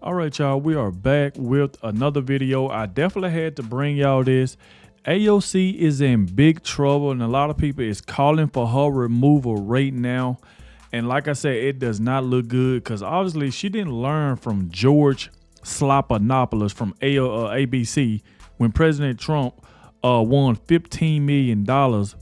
All right, y'all, we are back with another video. I definitely had to bring y'all this. AOC is in big trouble, and a lot of people is calling for her removal right now. And like I said, it does not look good because obviously she didn't learn from George Slopanopoulos from ABC when President Trump won $15 million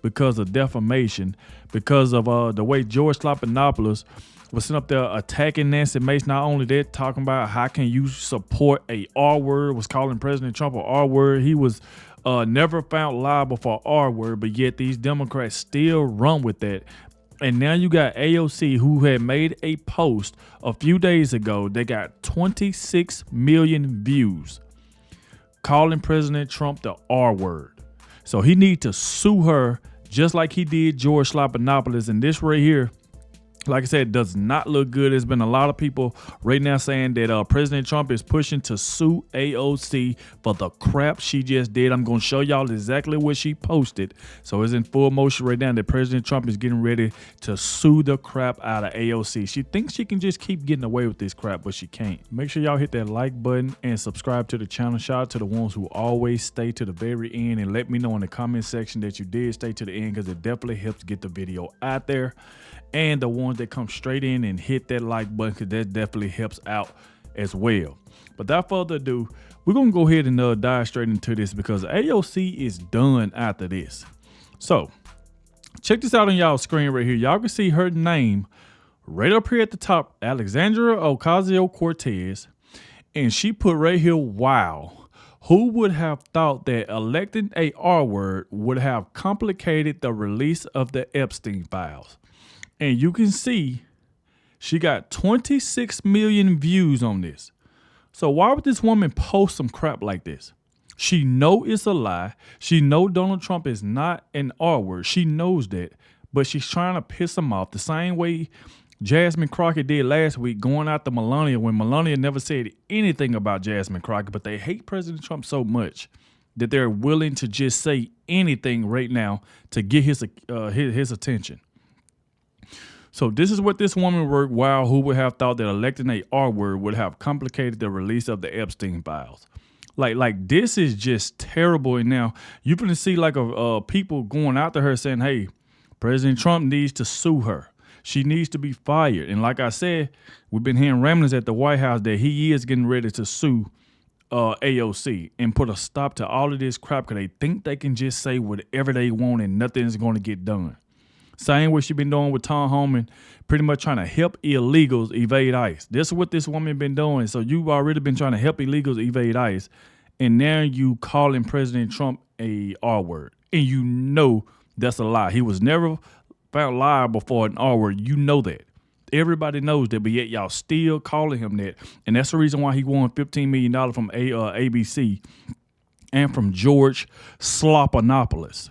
because of defamation, because of the way George Slopanopoulos was sitting up there attacking Nancy Mace. Not only that, talking about how can you support a R word, was calling President Trump a R word. He was never found liable for R word, but yet these Democrats still run with that. And now you got AOC, who had made a post a few days ago. They got 26 million views calling President Trump the R word. So he needs to sue her just like he did George Slopanopoulos. And this right here, like I said, does not look good. There's been a lot of people right now saying that President Trump is pushing to sue AOC for the crap she just did. I'm going to show y'all exactly what she posted. So it's in full motion right now that President Trump is getting ready to sue the crap out of AOC. She thinks she can just keep getting away with this crap, but she can't. Make sure y'all hit that like button and subscribe to the channel. Shout out to the ones who always stay to the very end, and let me know in the comment section that you did stay to the end, because it definitely helps get the video out there. And the ones that come straight in and hit that like button, because that definitely helps out as well. But without further ado, we're going to go ahead and dive straight into this, because AOC is done after this. So check this out on y'all screen right here. Y'all can see her name right up here at the top, Alexandria Ocasio-Cortez. And she put right here, wow, who would have thought that electing a R word would have complicated the release of the Epstein files? And you can see she got 26 million views on this. So why would this woman post some crap like this? She know it's a lie. She know Donald Trump is not an R word. She knows that, but she's trying to piss him off the same way Jasmine Crockett did last week, going after Melania when Melania never said anything about Jasmine Crockett. But they hate President Trump so much that they're willing to just say anything right now to get his attention. So this is what this woman wrote. Wow, who would have thought that electing a R word would have complicated the release of the Epstein files? Like this is just terrible. And now you're going to see like people going after her saying, hey, President Trump needs to sue her. She needs to be fired. And like I said, we've been hearing ramblings at the White House that he is getting ready to sue AOC and put a stop to all of this crap, because they think they can just say whatever they want and nothing's going to get done. Same way she been doing with Tom Homan, pretty much trying to help illegals evade ICE. This is what this woman been doing. So you've already been trying to help illegals evade ICE, and now you calling President Trump a R word. And you know that's a lie. He was never found liable for an R word. You know that. Everybody knows that, but yet y'all still calling him that. And that's the reason why he won $15 million from ABC and from George Slopanopoulos.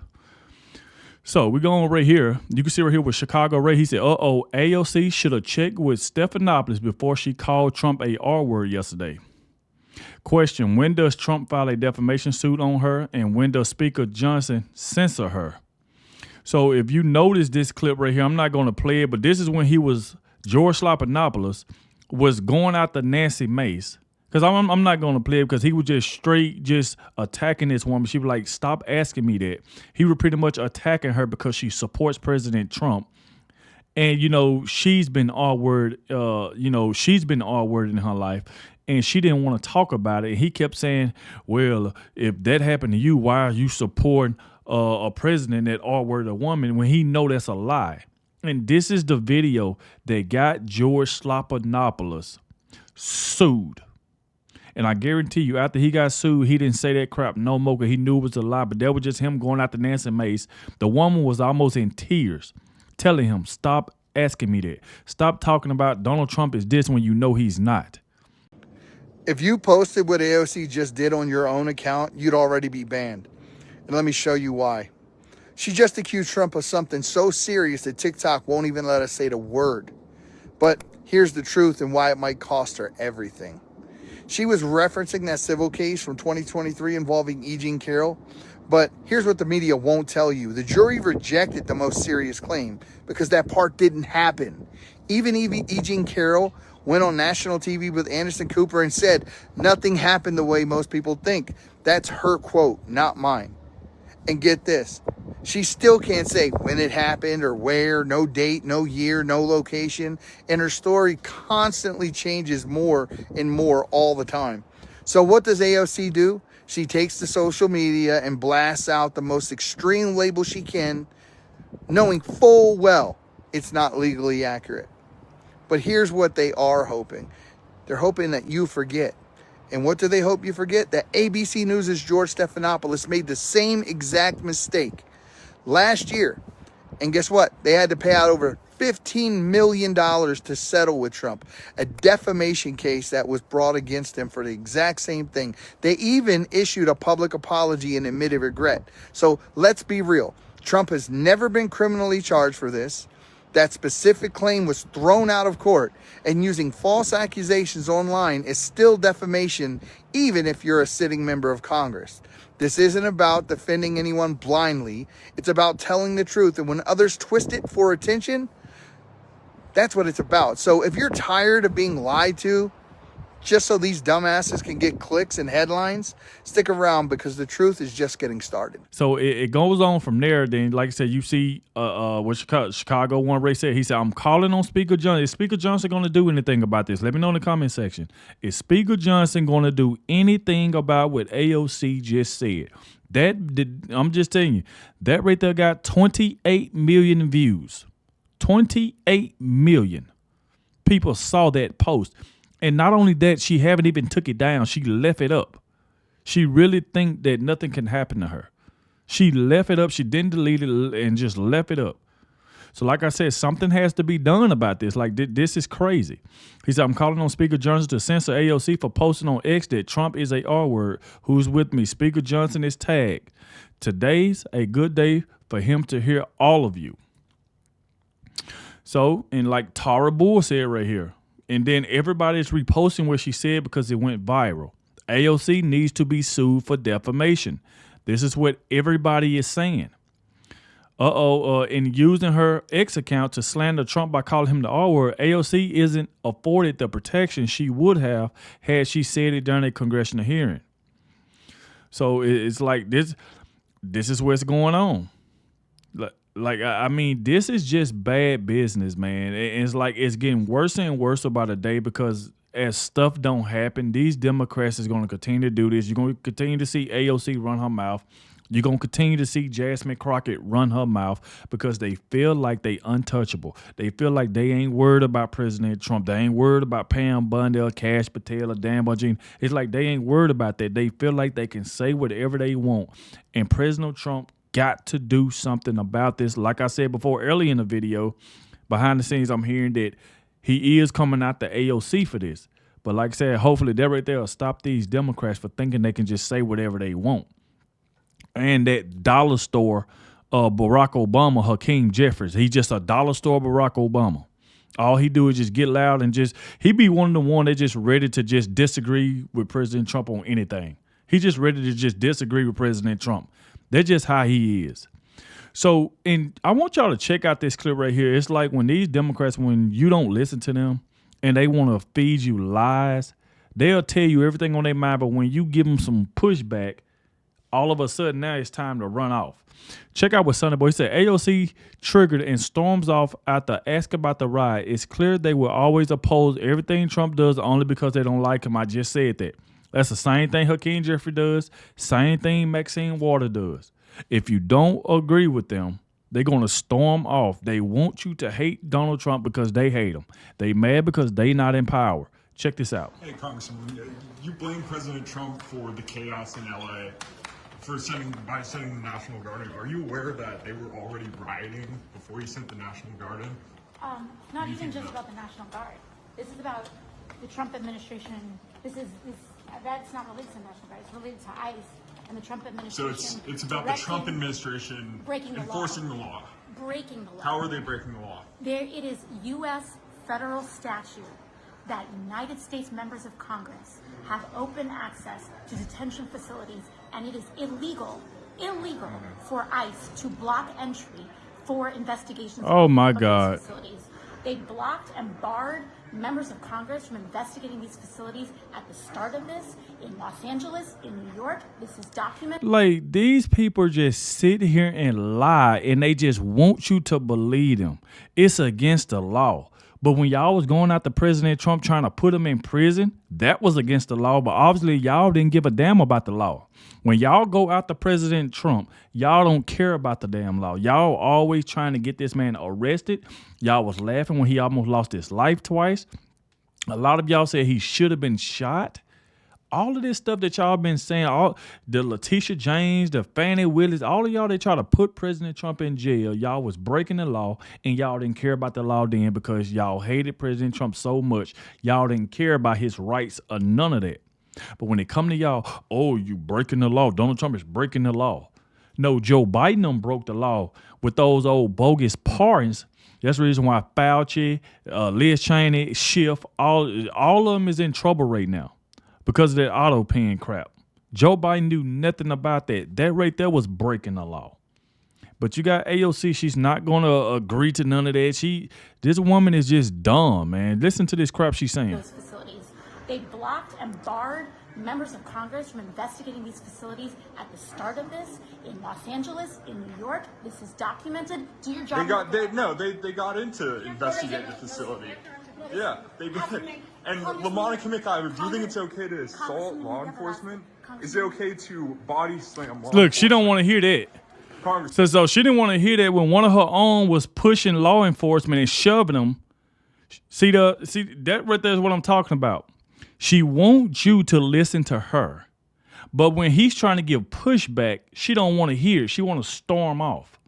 So we're going right here. You can see right here with Chicago Ray. He said, AOC should have checked with Stephanopoulos before she called Trump a R word yesterday. Question, when does Trump file a defamation suit on her, and when does Speaker Johnson censor her? So if you notice this clip right here, I'm not going to play it, but this is when George Slopanopoulos was going after Nancy Mace. Because I'm not going to play it, because he was just straight attacking this woman. She was like, stop asking me that. He was pretty much attacking her because she supports President Trump. And, you know, she's been R-word, she's been R-word in her life. And she didn't want to talk about it. And he kept saying, well, if that happened to you, why are you supporting a president that R-word a woman, when he know that's a lie? And this is the video that got George Slopanopoulos sued. And I guarantee you, after he got sued, he didn't say that crap no more, because he knew it was a lie. But that was just him going after Nancy Mace. The woman was almost in tears, telling him, stop asking me that. Stop talking about Donald Trump is this when you know he's not. If you posted what AOC just did on your own account, you'd already be banned. And let me show you why. She just accused Trump of something so serious that TikTok won't even let us say the word. But here's the truth and why it might cost her everything. She was referencing that civil case from 2023 involving E. Jean Carroll. But here's what the media won't tell you. The jury rejected the most serious claim because that part didn't happen. Even E. Jean Carroll went on national TV with Anderson Cooper and said, nothing happened the way most people think. That's her quote, not mine. And get this, she still can't say when it happened or where, no date, no year, no location. And her story constantly changes more and more all the time. So what does AOC do? She takes to social media and blasts out the most extreme label she can, knowing full well it's not legally accurate. But here's what they are hoping. They're hoping that you forget. And what do they hope you forget? That ABC News' George Stephanopoulos made the same exact mistake last year. And guess what? They had to pay out over $15 million to settle with Trump. A defamation case that was brought against him for the exact same thing. They even issued a public apology and admitted regret. So let's be real. Trump has never been criminally charged for this. That specific claim was thrown out of court, and using false accusations online is still defamation, even if you're a sitting member of Congress. This isn't about defending anyone blindly. It's about telling the truth, and when others twist it for attention, that's what it's about. So if you're tired of being lied to, just so these dumbasses can get clicks and headlines, stick around, because the truth is just getting started. So it goes on from there. Then, like I said, you see what Chicago One Ray said. He said, I'm calling on Speaker Johnson. Is Speaker Johnson going to do anything about this? Let me know in the comment section. Is Speaker Johnson going to do anything about what AOC just said? I'm just telling you, that right there got 28 million views. 28 million people saw that post. And not only that, she haven't even took it down. She left it up. She really think that nothing can happen to her. She left it up. She didn't delete it and just left it up. So like I said, something has to be done about this. Like, this is crazy. He said, I'm calling on Speaker Johnson to censor AOC for posting on X that Trump is a R-word. Who's with me? Speaker Johnson is tagged. Today's a good day for him to hear all of you. So, and like Tara Bull said right here, and then everybody's reposting what she said because it went viral. AOC needs to be sued for defamation. This is what everybody is saying. And using her X account to slander Trump by calling him the R-word, AOC isn't afforded the protection she would have had she said it during a congressional hearing. So it's like this is what's going on. Like, I mean, this is just bad business, man. It's like it's getting worse and worse by the day, because as stuff don't happen, these Democrats is going to continue to do this. You're going to continue to see AOC run her mouth. You're going to continue to see Jasmine Crockett run her mouth, because they feel like they untouchable. They feel like they ain't worried about President Trump. They ain't worried about Pam Bondi, Cash Patel, or Dan Bongino. It's like they ain't worried about that. They feel like they can say whatever they want. And President Trump got to do something about this. Like I said before, early in the video, behind the scenes, I'm hearing that he is coming out to AOC for this. But like I said, hopefully that right there will stop these Democrats for thinking they can just say whatever they want. And that dollar store Barack Obama, Hakeem Jeffries, he's just a dollar store Barack Obama. All he do is just get loud and he be one of the one that just ready to just disagree with President Trump on anything. He just ready to just disagree with President Trump. That's just how he is. So, and I want y'all to check out this clip right here. It's like when these Democrats, when you don't listen to them and they want to feed you lies, they'll tell you everything on their mind. But when you give them some pushback, all of a sudden now it's time to run off. Check out what Sonny Boy said. AOC triggered and storms off after asking about the riot. It's clear they will always oppose everything Trump does only because they don't like him. I just said that. That's the same thing Hakeem Jeffrey does. Same thing Maxine Waters does. If you don't agree with them, they're going to storm off. They want you to hate Donald Trump because they hate him. They mad because they not in power. Check this out. Hey, Congressman, you blame President Trump for the chaos in L.A. by sending the National Guard in. Are you aware that they were already rioting before he sent the National Guard in? Not even just about the National Guard. This is about the Trump administration. That's not related to the National Guard. It's related to ICE and the Trump administration. So it's about the Trump administration enforcing the law. Breaking the law. How are they breaking the law? It is U.S. federal statute that United States members of Congress have open access to detention facilities, and it is illegal for ICE to block entry for investigations. Oh my God. Facilities. They blocked and barred members of Congress from investigating these facilities at the start of this in Los Angeles, in New York. This is documented. Like, these people just sit here and lie, and they just want you to believe them. It's against the law. But when y'all was going after President Trump trying to put him in prison, that was against the law. But obviously, y'all didn't give a damn about the law. When y'all go after President Trump, y'all don't care about the damn law. Y'all always trying to get this man arrested. Y'all was laughing when he almost lost his life twice. A lot of y'all said he should have been shot. All of this stuff that y'all been saying, all the Letitia James, the Fannie Willis, all of y'all that try to put President Trump in jail, y'all was breaking the law, and y'all didn't care about the law then because y'all hated President Trump so much. Y'all didn't care about his rights or none of that. But when it come to y'all, oh, you breaking the law. Donald Trump is breaking the law. No, Joe Biden them broke the law with those old bogus pardons. That's the reason why Fauci, Liz Cheney, Schiff, all of them is in trouble right now because of that auto pen crap. Joe Biden knew nothing about that. That right there was breaking the law. But you got AOC, she's not going to agree to none of that. This woman is just dumb, man. Listen to this crap she's saying. Those facilities. They blocked and barred members of Congress from investigating these facilities at the start of this in Los Angeles, in New York. This is documented. Do your job. They got into investigate the facility. Yeah, they did. And LaMonica McIver, do you think it's okay to assault law enforcement? Is it okay to body slam law Look, she don't want to hear that. Congress. So she didn't want to hear that when one of her own was pushing law enforcement and shoving them. See that right there is what I'm talking about. She wants you to listen to her. But when he's trying to give pushback, she don't want to hear it. She want to storm off.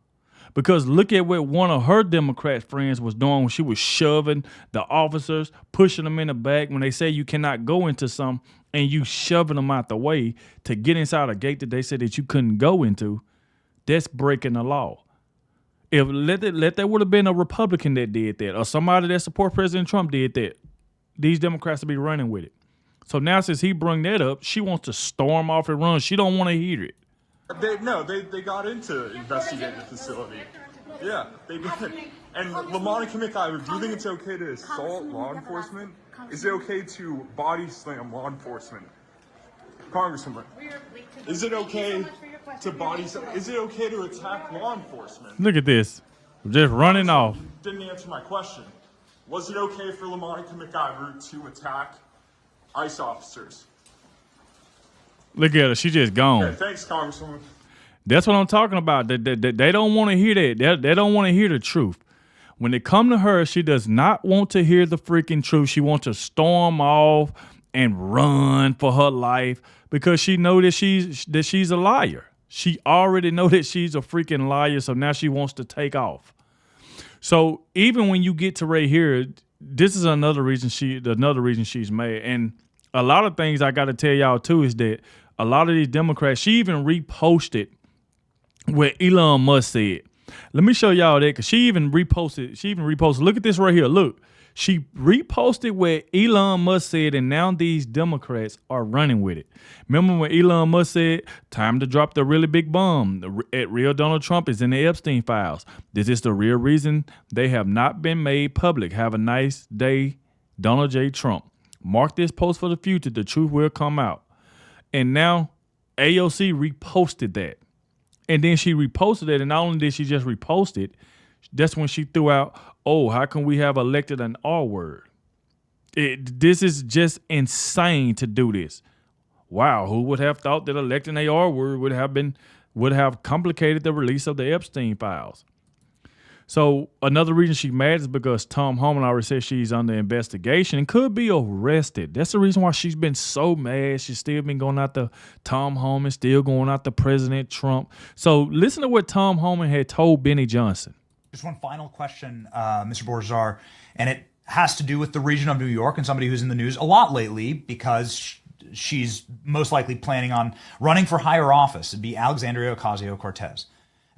Because look at what one of her Democrat friends was doing when she was shoving the officers, pushing them in the back when they say you cannot go into some and you shoving them out the way to get inside a gate that they said that you couldn't go into. That's breaking the law. If let that would have been a Republican that did that or somebody that supports President Trump did that, these Democrats would be running with it. So now since he brought that up, she wants to storm off and run. She don't want to hear it. They got into investigate the facility. Yeah, they did. And LaMonica McIver, do you think it's okay to assault law enforcement? Is it okay to body slam law enforcement? Congresswoman, is it okay to body slam? Is it okay to attack law enforcement? Look at this. Just running off. Didn't answer my question. Was it okay for LaMonica McIver to attack ICE officers? Look at her. She just gone. Okay, thanks, Congresswoman. That's what I'm talking about. They don't want to hear that. They don't want to hear the truth. When it come to her, she does not want to hear the freaking truth. She wants to storm off and run for her life because she know that she's a liar. She already know that she's a freaking liar, so now she wants to take off. So even when you get to right here, this is another reason she's mad. And a lot of things I got to tell y'all too is that a lot of these Democrats, she even reposted what Elon Musk said. Let me show y'all that because she even reposted. Look at this right here. Look, she reposted what Elon Musk said, and now these Democrats are running with it. Remember when Elon Musk said, time to drop the really big bomb. Real Donald Trump is in the Epstein files. This is the real reason they have not been made public. Have a nice day, Donald J. Trump. Mark this post for the future. The truth will come out. And now AOC reposted that. And then she reposted it. And not only did she just repost it, that's when she threw out, oh, how can we have elected an R word? This is just insane to do this. Wow, who would have thought that electing a R word would have complicated the release of the Epstein files? So another reason she's mad is because Tom Homan already said she's under investigation and could be arrested. That's the reason why she's been so mad. She's still been going after Tom Homan, still going after President Trump. So listen to what Tom Homan had told Benny Johnson. Just one final question, Mr. Borzar, and it has to do with the region of New York and somebody who's in the news a lot lately because she's most likely planning on running for higher office. It'd be Alexandria Ocasio-Cortez.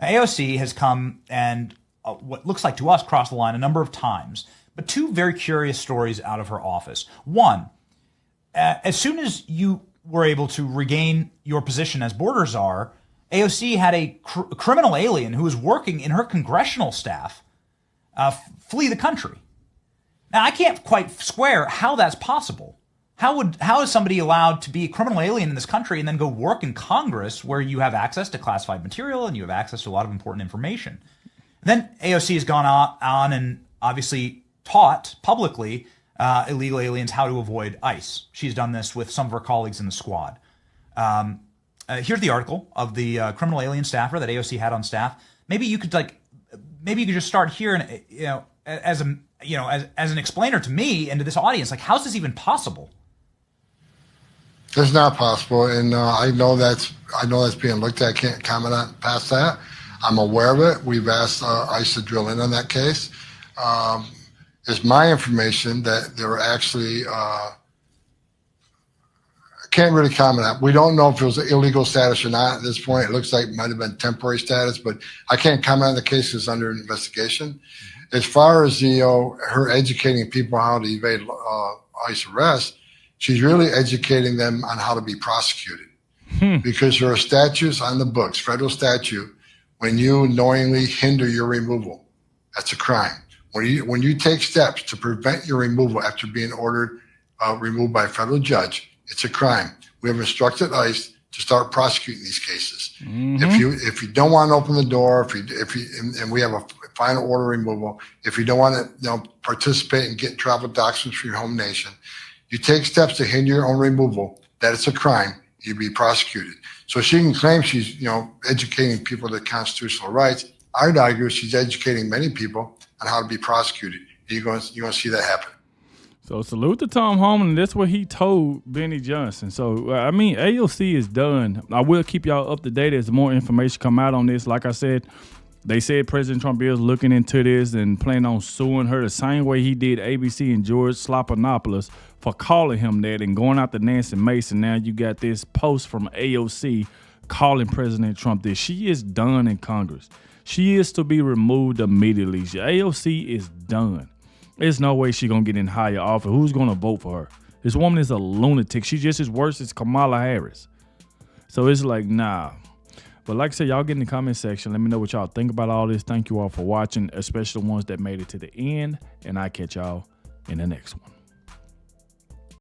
AOC has come and what looks like to us crossed the line a number of times, but two very curious stories out of her office. One, as soon as you were able to regain your position as border czar, AOC had a criminal alien who was working in her congressional staff flee the country. And I can't quite square how that's possible. How is somebody allowed to be a criminal alien in this country and then go work in Congress where you have access to classified material and you have access to a lot of important information? Then AOC has gone on and obviously taught publicly illegal aliens how to avoid ICE. She's done this with some of her colleagues in the squad. Here's the article of the criminal alien staffer that AOC had on staff. Maybe you could just start here and as an explainer to me and to this audience, like, how's this even possible? It's not possible, and I know that's being looked at. I can't comment on past that. I'm aware of it. We've asked ICE to drill in on that case. It's my information that there were actually. I can't really comment on it. We don't know if it was illegal status or not at this point. It looks like it might have been temporary status, but I can't comment on the case. It's under investigation. As far as her educating people how to evade ICE arrest, she's really educating them on how to be prosecuted. Because there are statutes on the books, federal statute, when you knowingly hinder your removal, that's a crime. When you take steps to prevent your removal after being ordered removed by a federal judge, it's a crime. We have instructed ICE to start prosecuting these cases. If you don't want to open the door, and we have a final order removal, if you don't want to participate and get travel documents from your home nation, you take steps to hinder your own removal, that it's a crime, you'd be prosecuted. So she can claim she's educating people to constitutional rights. I'd argue she's educating many people on how to be prosecuted. You're going to see that happen. So salute to Tom Homan. That's what he told Benny Johnson. So, AOC is done. I will keep y'all up to date as more information come out on this. Like I said, they said President Trump is looking into this and planning on suing her the same way he did ABC and George Stephanopoulos for calling him that and going out to Nancy Mason. Now you got this post from AOC calling President Trump this. She is done in Congress. She is to be removed immediately. AOC is done. There's no way she's going to get in higher office. Who's going to vote for her? This woman is a lunatic. She's just as worse as Kamala Harris. So it's like, nah. But like I said, y'all get in the comment section. Let me know what y'all think about all this. Thank you all for watching, especially the ones that made it to the end. And I'll catch y'all in the next one.